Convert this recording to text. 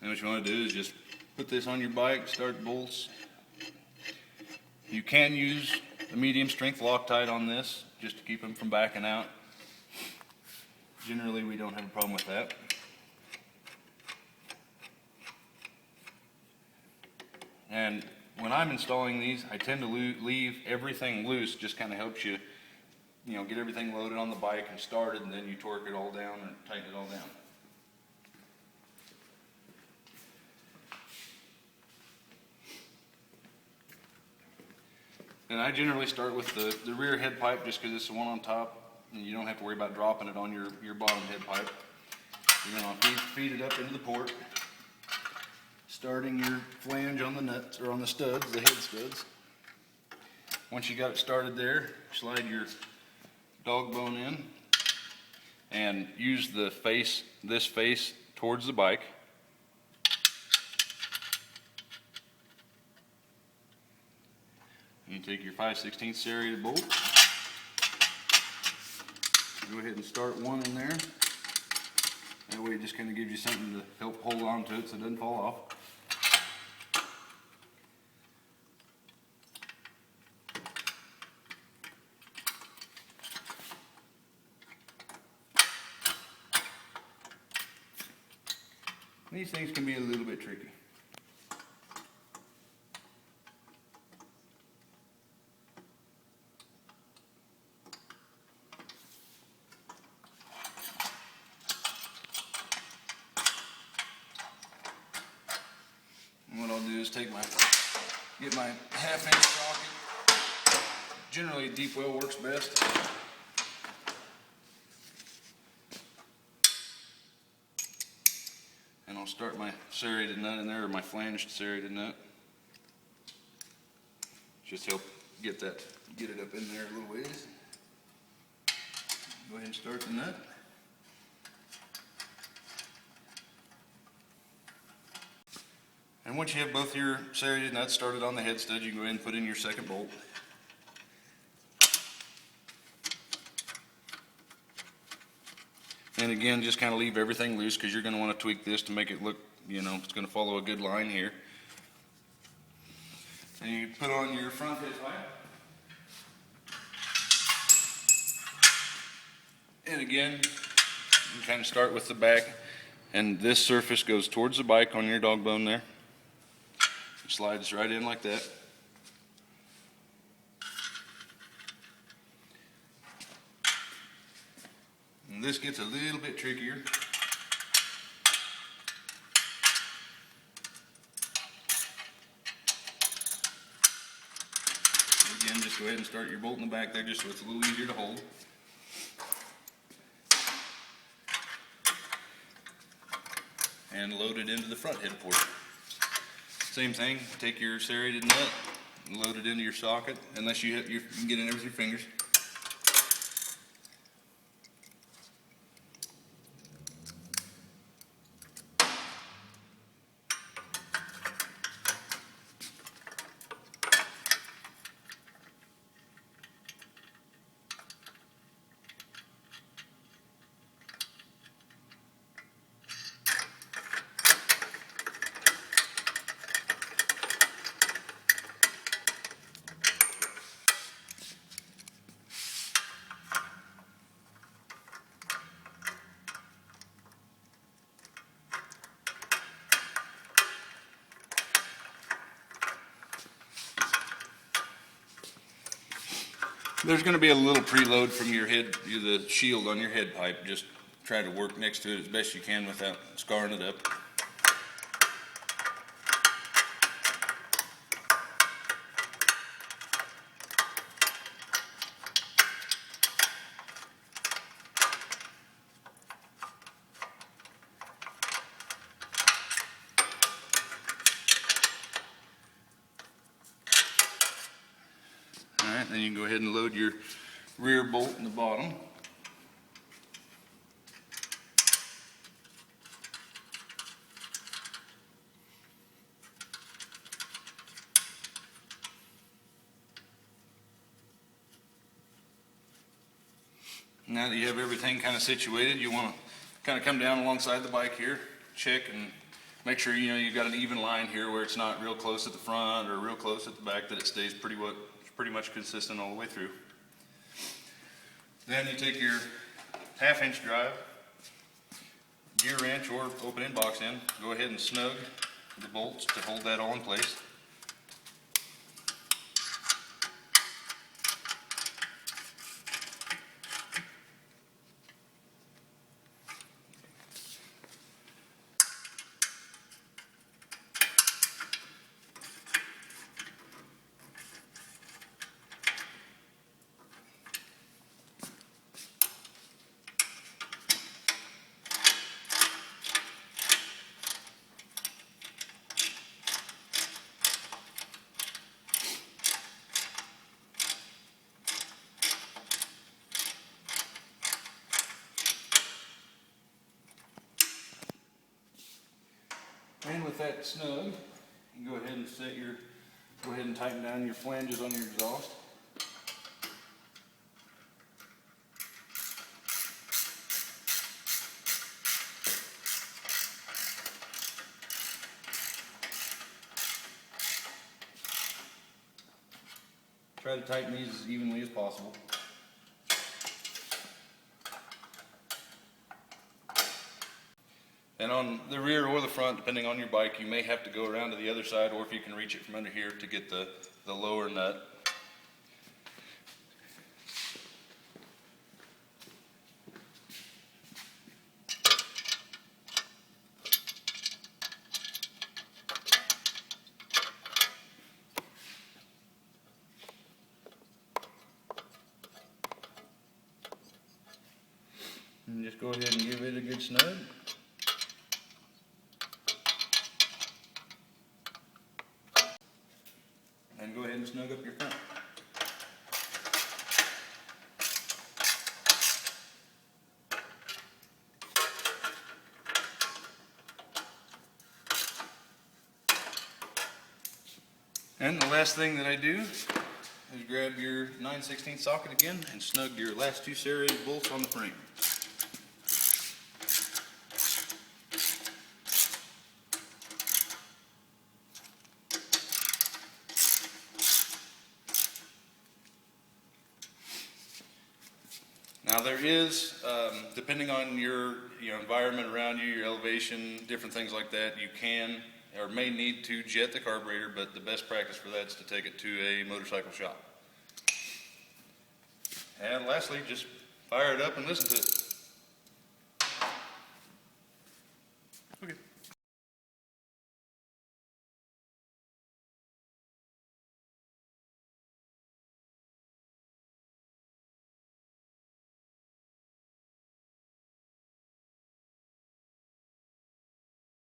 And what you want to do is just put this on your bike, start the bolts. You can use a medium strength Loctite on this just to keep them from backing out. Generally, we don't have a problem with that. And when I'm installing these, I tend to leave everything loose. Just kind of helps you, get everything loaded on the bike and started, and then you torque it all down and tighten it all down. And I generally start with the rear head pipe just because it's the one on top, and you don't have to worry about dropping it on your bottom head pipe. You're going to feed it up into the port, starting your flange on the nuts, or on the studs, the head studs. Once you got it started there, slide your dog bone in and use this face towards the bike. You take your 5/16 serrated bolt. Go ahead and start one in there. That way it just kind of gives you something to help hold on to it so it doesn't fall off. These things can be a little bit tricky. And what I'll do is get my 1/2 inch socket. Generally, deep well works best. And I'll start my serrated nut in there, or my flanged serrated nut. Just help get it up in there a little ways. Go ahead and start the nut. And once you have both your serrated nuts started on the head stud, you can go ahead and put in your second bolt. And again, just kind of leave everything loose because you're going to want to tweak this to make it look, it's going to follow a good line here. And you put on your front head pipe. And again, you kind of start with the back, and this surface goes towards the bike on your dog bone there. It slides right in like that. And this gets a little bit trickier. Again, just go ahead and start your bolt in the back there just so it's a little easier to hold. And load it into the front head port. Same thing, take your serrated nut and load it into your socket, unless you can get in there with your fingers. There's going to be a little preload from your head, the shield on your head pipe. Just try to work next to it as best you can without scarring it up. Alright, then you can go ahead and load your rear bolt in the bottom. Now that you have everything kind of situated, you want to kind of come down alongside the bike here, check and Make sure you've got an even line here where it's not real close at the front or real close at the back, that it stays pretty much consistent all the way through. Then you take your 1/2 inch drive, gear wrench or open end box end, go ahead and snug the bolts to hold that all in place. And with that snug, you can go ahead and tighten down your flanges on your exhaust. Try to tighten these as evenly as possible. And on the rear or the front, depending on your bike, you may have to go around to the other side, or if you can reach it from under here to get the lower nut. And just go ahead and give it a good snug. And go ahead and snug up your front. And the last thing that I do is grab your 9/16 socket again and snug your last 2 serrated bolts on the frame. Now there is, depending on your environment around you, your elevation, different things like that, you can or may need to jet the carburetor, but the best practice for that is to take it to a motorcycle shop. And lastly, just fire it up and listen to it.